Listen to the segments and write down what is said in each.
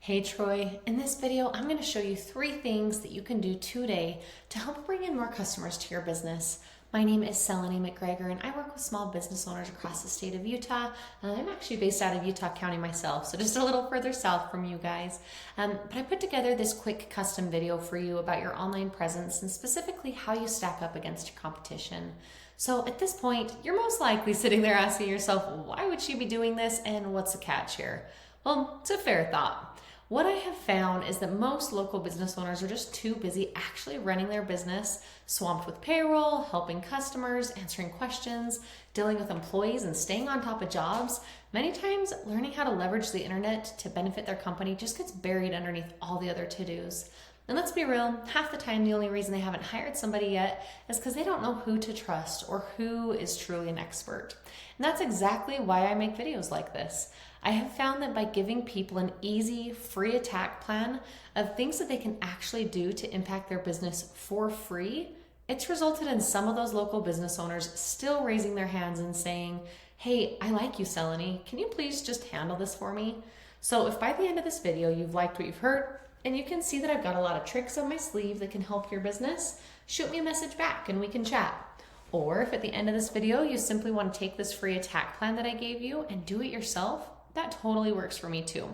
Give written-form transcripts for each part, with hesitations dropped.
Hey Troy, in this video I'm going to show you 3 things that you can do today to help bring in more customers to your business. My name is Seleni McGride and I work with small business owners across the state of Utah. I'm actually based out of Utah County myself, so just a little further south from you guys. But I put together this quick custom video for you about your online presence and specifically how you stack up against your competition. So at this point, you're most likely sitting there asking yourself, why would she be doing this and what's the catch here? Well, it's a fair thought. What I have found is that most local business owners are just too busy actually running their business, swamped with payroll, helping customers, answering questions, dealing with employees, and staying on top of jobs. Many times, learning how to leverage the internet to benefit their company just gets buried underneath all the other to-dos. And let's be real, half the time the only reason they haven't hired somebody yet is because they don't know who to trust or who is truly an expert. And that's exactly why I make videos like this. I have found that by giving people an easy, free attack plan of things that they can actually do to impact their business for free, it's resulted in some of those local business owners still raising their hands and saying, hey, I like you, Seleni. Can you please just handle this for me? So if by the end of this video you've liked what you've heard, and you can see that I've got a lot of tricks on my sleeve that can help your business, shoot me a message back and we can chat. Or if at the end of this video you simply want to take this free attack plan that I gave you and do it yourself, that totally works for me too.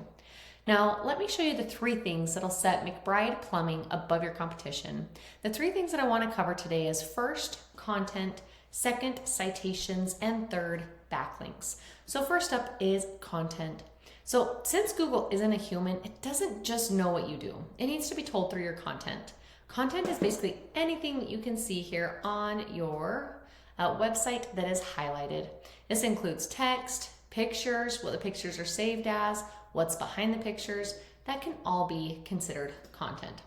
Now, let me show you the 3 things that'll set McBride Plumbing above your competition. The 3 things that I want to cover today is first, content, second, citations, and third, backlinks. So first up is content. So since Google isn't a human, it doesn't just know what you do. It needs to be told through your content. Content is basically anything that you can see here on your website that is highlighted. This includes text, pictures, what the pictures are saved as, what's behind the pictures. That can all be considered content.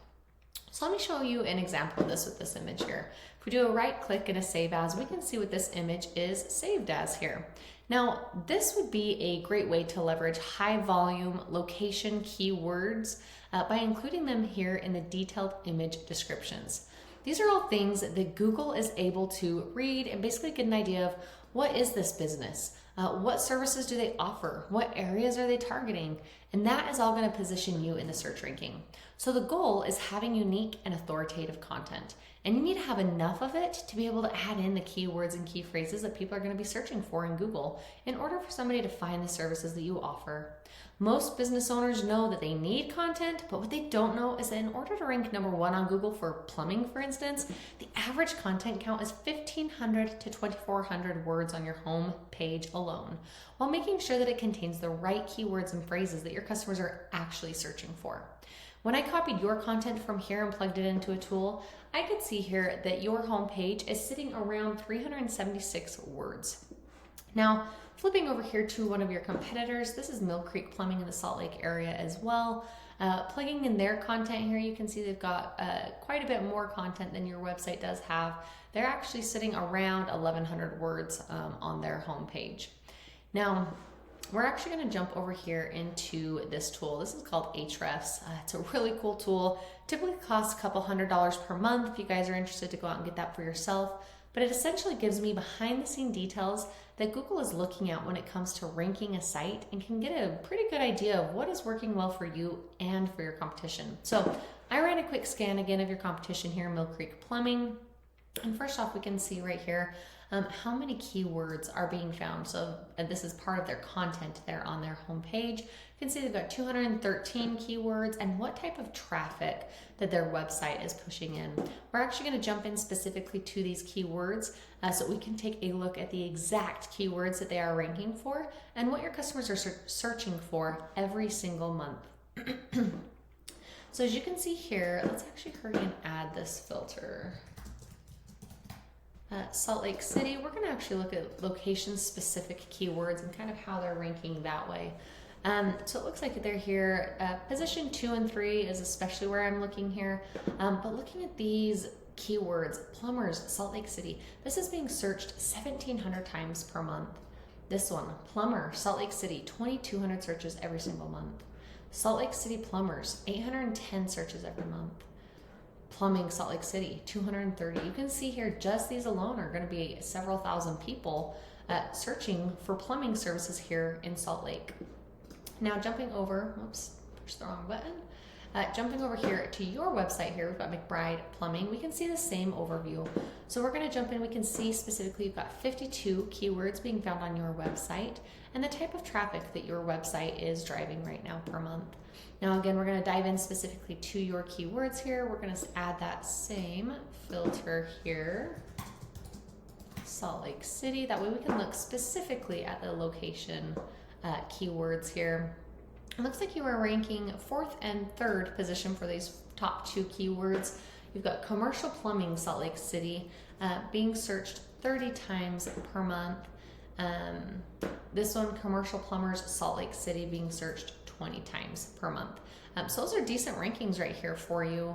So let me show you an example of this with this image here. If we do a right click and a save as, we can see what this image is saved as here. Now, this would be a great way to leverage high volume location keywords by including them here in the detailed image descriptions. These are all things that Google is able to read and basically get an idea of what is this business? What services do they offer? What areas are they targeting? And that is all going to position you in the search ranking. So the goal is having unique and authoritative content. And you need to have enough of it to be able to add in the keywords and key phrases that people are going to be searching for in Google in order for somebody to find the services that you offer. Most business owners know that they need content, but what they don't know is that in order to rank number 1 on Google for plumbing, for instance, the average content count is 1,500 to 2,400 words on your home page alone, while making sure that it contains the right keywords and phrases that your customers are actually searching for. When I copied your content from here and plugged it into a tool, I could see here that your home page is sitting around 376 words. Now, flipping over here to one of your competitors, this is Mill Creek Plumbing in the Salt Lake area as well. Plugging in their content here, you can see they've got quite a bit more content than your website does have. They're actually sitting around 1,100 words on their home page. Now, we're actually going to jump over here into this tool. This is called Ahrefs. It's a really cool tool. Typically costs a couple $100s per month if you guys are interested to go out and get that for yourself. But it essentially gives me behind the scene details that Google is looking at when it comes to ranking a site and can get a pretty good idea of what is working well for you and for your competition. So I ran a quick scan again of your competition here, Mill Creek Plumbing. And first off, we can see right here how many keywords are being found. So this is part of their content there on their homepage. You can see they've got 213 keywords and what type of traffic that their website is pushing in. We're actually going to jump in specifically to these keywords so we can take a look at the exact keywords that they are ranking for and what your customers are searching for every single month. So as you can see here, let's actually hurry and add this filter. Salt Lake City, we're going to actually look at location-specific keywords and kind of how they're ranking that way. So it looks like they're here. Position 2 and 3 is especially where I'm looking here. But looking at these keywords, plumbers, Salt Lake City, this is being searched 1,700 times per month. This one, plumber, Salt Lake City, 2,200 searches every single month. Salt Lake City plumbers, 810 searches every month. Plumbing Salt Lake City, 230. You can see here just these alone are going to be several thousand people searching for plumbing services here in Salt Lake. Now jumping over, push the wrong button. Jumping over here to your website here, we've got McBride Plumbing. We can see the same overview. So we're going to jump in. We can see specifically you've got 52 keywords being found on your website and the type of traffic that your website is driving right now per month. Now again, we're going to dive in specifically to your keywords here. We're going to add that same filter here, Salt Lake City. That way we can look specifically at the location keywords here. It looks like you are ranking 4th and 3rd position for these top 2 keywords. You've got commercial plumbing Salt Lake City being searched 30 times per month. This one, commercial plumbers Salt Lake City, being searched 20 times per month. So those are decent rankings right here for you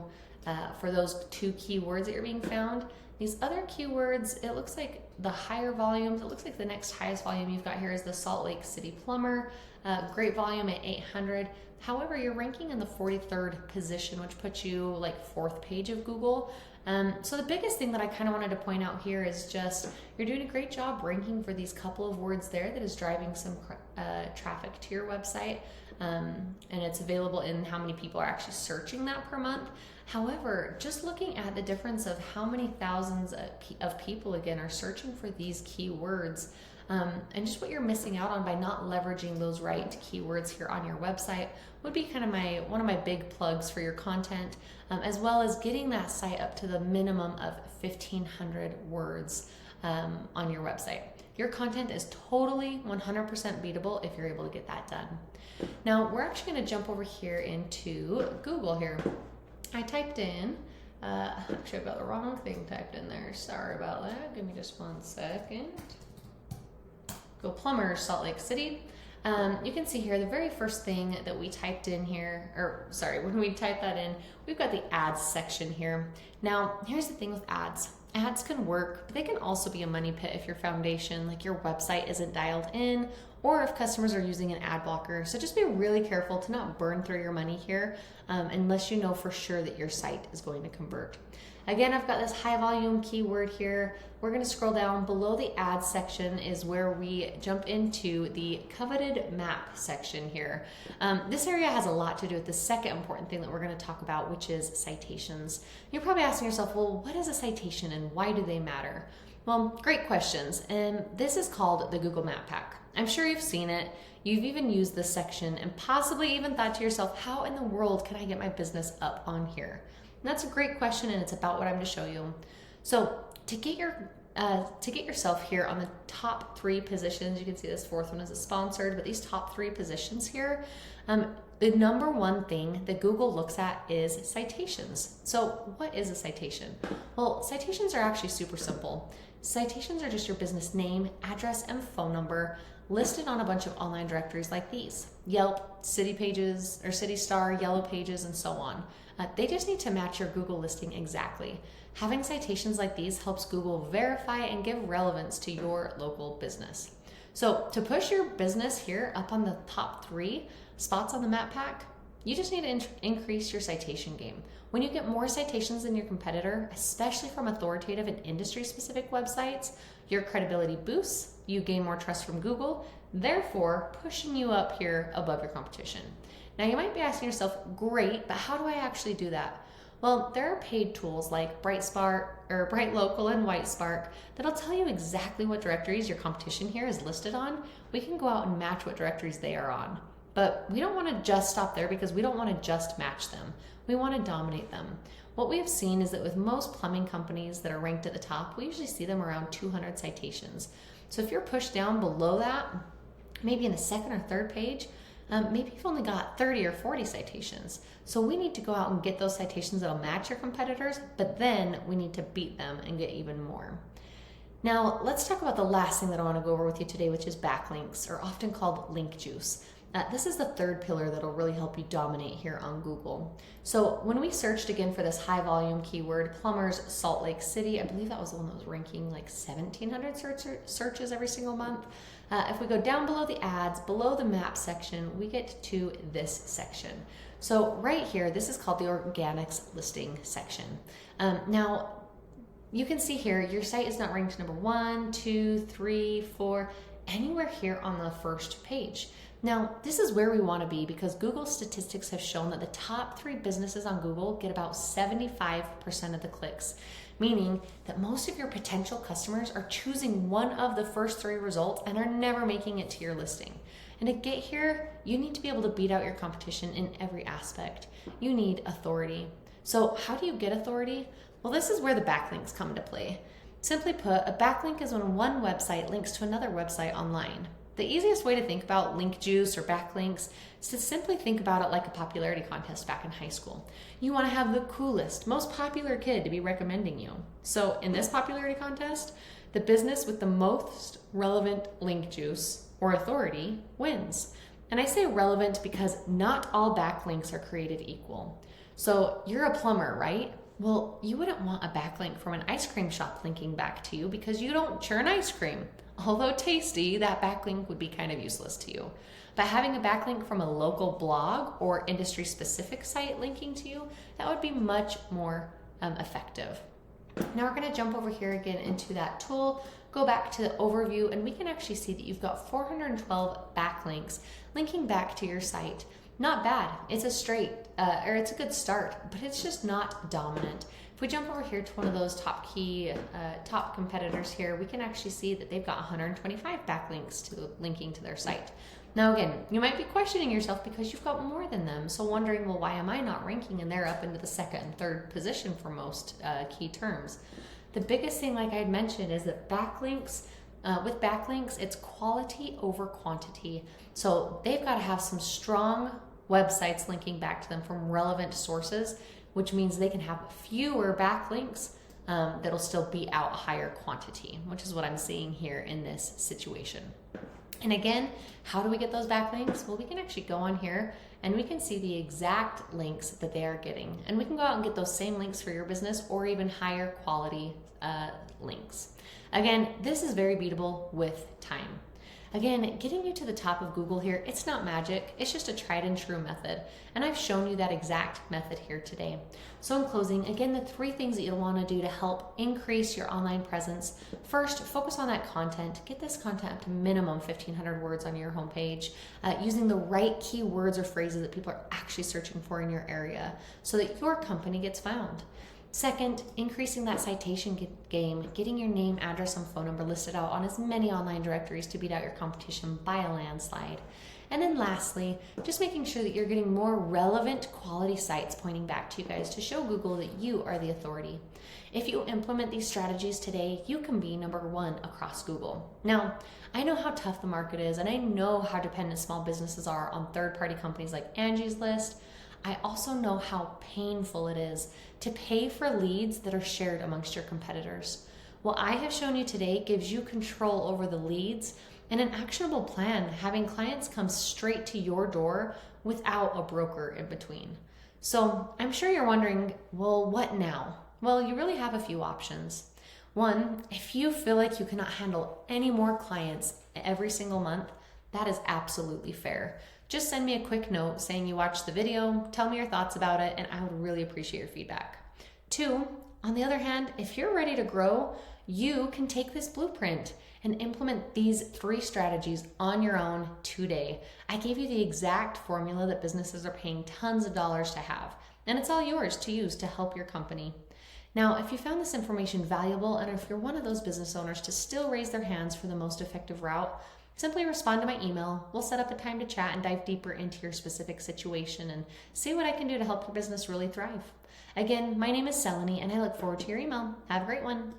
for those 2 keywords that you're being found. These other keywords, it looks like the higher volumes, it looks like the next highest volume you've got here is the Salt Lake City plumber, great volume at 800. However, you're ranking in the 43rd position, which puts you like 4th page of Google. So the biggest thing that I kind of wanted to point out here is just you're doing a great job ranking for these couple of words there that is driving some traffic to your website. And it's available in how many people are actually searching that per month. However, just looking at the difference of how many thousands of people again are searching for these keywords, and just what you're missing out on by not leveraging those right keywords here on your website would be kind of one of my big plugs for your content, as well as getting that site up to the minimum of 1,500 words on your website. Your content is totally 100% beatable if you're able to get that done. Now we're actually going to jump over here into Google here. I typed in, actually I've got the wrong thing typed in there. Sorry about that. Give me just 1 second. Go plumbers, Salt Lake City. You can see here the very first thing that we typed in here, or sorry, when we type that in, we've got the ads section here. Now, here's the thing with ads. Ads can work, but they can also be a money pit if your foundation, like your website, isn't dialed in, or if customers are using an ad blocker. So just be really careful to not burn through your money here unless you know for sure that your site is going to convert. Again, I've got this high volume keyword here. We're going to scroll down. Below the ads section is where we jump into the coveted map section here. This area has a lot to do with the second important thing that we're going to talk about, which is citations. You're probably asking yourself, well, what is a citation and why do they matter? Well, great questions. And this is called the Google Map Pack. I'm sure you've seen it. You've even used this section and possibly even thought to yourself, how in the world can I get my business up on here? And that's a great question, and it's about what I'm going to show you. So to get yourself here on the top 3 positions, you can see this 4th one is sponsored, but these top 3 positions here, the number 1 thing that Google looks at is citations. So what is a citation? Well, citations are actually super simple. Citations are just your business name, address, and phone number listed on a bunch of online directories like these: Yelp, City Pages, or City Star, Yellow Pages, and so on. They just need to match your Google listing exactly. Having citations like these helps Google verify and give relevance to your local business. So to push your business here up on the top 3 spots on the map pack, you just need to increase your citation game. When you get more citations than your competitor, especially from authoritative and industry-specific websites, your credibility boosts, you gain more trust from Google, therefore pushing you up here above your competition. Now you might be asking yourself, great, but how do I actually do that? Well, there are paid tools like Bright Local and Whitespark that'll tell you exactly what directories your competition here is listed on. We can go out and match what directories they are on. But we don't want to just stop there because we don't want to just match them. We want to dominate them. What we have seen is that with most plumbing companies that are ranked at the top, we usually see them around 200 citations. So if you're pushed down below that, maybe in the 2nd or 3rd page, maybe you've only got 30 or 40 citations. So we need to go out and get those citations that'll match your competitors, but then we need to beat them and get even more. Now, let's talk about the last thing that I want to go over with you today, which is backlinks, or often called link juice. This is the 3rd pillar that'll really help you dominate here on Google. So when we searched again for this high volume keyword, plumbers, Salt Lake City, I believe that was the one that was ranking like 1,700 searches every single month. If we go down below the ads, below the map section, we get to this section. So right here, this is called the organics listing section. Now, you can see here, your site is not ranked number 1, 2, 3, 4, anywhere here on the 1st page. Now, this is where we want to be because Google statistics have shown that the top 3 businesses on Google get about 75% of the clicks, meaning that most of your potential customers are choosing one of the first 3 results and are never making it to your listing. And to get here, you need to be able to beat out your competition in every aspect. You need authority. So how do you get authority? Well, this is where the backlinks come into play. Simply put, a backlink is when one website links to another website online. The easiest way to think about link juice or backlinks is to simply think about it like a popularity contest back in high school. You want to have the coolest, most popular kid to be recommending you. So in this popularity contest, the business with the most relevant link juice or authority wins. And I say relevant because not all backlinks are created equal. So you're a plumber, right? Well, you wouldn't want a backlink from an ice cream shop linking back to you because you don't churn ice cream. Although tasty, that backlink would be kind of useless to you. But having a backlink from a local blog or industry-specific site linking to you, that would be much more effective. Now we're going to jump over here again into that tool, go back to the overview, and we can actually see that you've got 412 backlinks linking back to your site. Not bad. It's it's a good start, but it's just not dominant. If we jump over here to one of those top competitors here, we can actually see that they've got 125 backlinks to linking to their site. Now again, you might be questioning yourself because you've got more than them, so wondering, well, why am I not ranking? And they're up into the 2nd and 3rd position for most key terms. The biggest thing, like I had mentioned, is that with backlinks, it's quality over quantity. So they've got to have some strong websites linking back to them from relevant sources, which means they can have fewer backlinks that'll still beat out a higher quantity, which is what I'm seeing here in this situation. And again, how do we get those backlinks? Well, we can actually go on here and we can see the exact links that they are getting. And we can go out and get those same links for your business or even higher quality links. Again, this is very beatable with time. Again, getting you to the top of Google here, it's not magic, it's just a tried and true method. And I've shown you that exact method here today. So in closing, again, the 3 things that you'll want to do to help increase your online presence. First, focus on that content. Get this content up to minimum 1,500 words on your homepage, using the right keywords or phrases that people are actually searching for in your area so that your company gets found. Second, increasing that citation game, getting your name, address, and phone number listed out on as many online directories to beat out your competition by a landslide. And then lastly, just making sure that you're getting more relevant quality sites pointing back to you guys to show Google that you are the authority. If you implement these strategies today, you can be number 1 across Google. Now, I know how tough the market is, and I know how dependent small businesses are on third-party companies like Angie's List. I also know how painful it is to pay for leads that are shared amongst your competitors. What I have shown you today gives you control over the leads and an actionable plan, having clients come straight to your door without a broker in between. So I'm sure you're wondering, well, what now? Well, you really have a few options. One, if you feel like you cannot handle any more clients every single month, that is absolutely fair. Just send me a quick note saying you watched the video, tell me your thoughts about it, and I would really appreciate your feedback. 2, on the other hand, if you're ready to grow, you can take this blueprint and implement these 3 strategies on your own today. I gave you the exact formula that businesses are paying tons of dollars to have, and it's all yours to use to help your company. Now, if you found this information valuable, and if you're one of those business owners to still raise their hands for the most effective route, simply respond to my email. We'll set up a time to chat and dive deeper into your specific situation and see what I can do to help your business really thrive. Again, my name is Seleni, and I look forward to your email. Have a great one.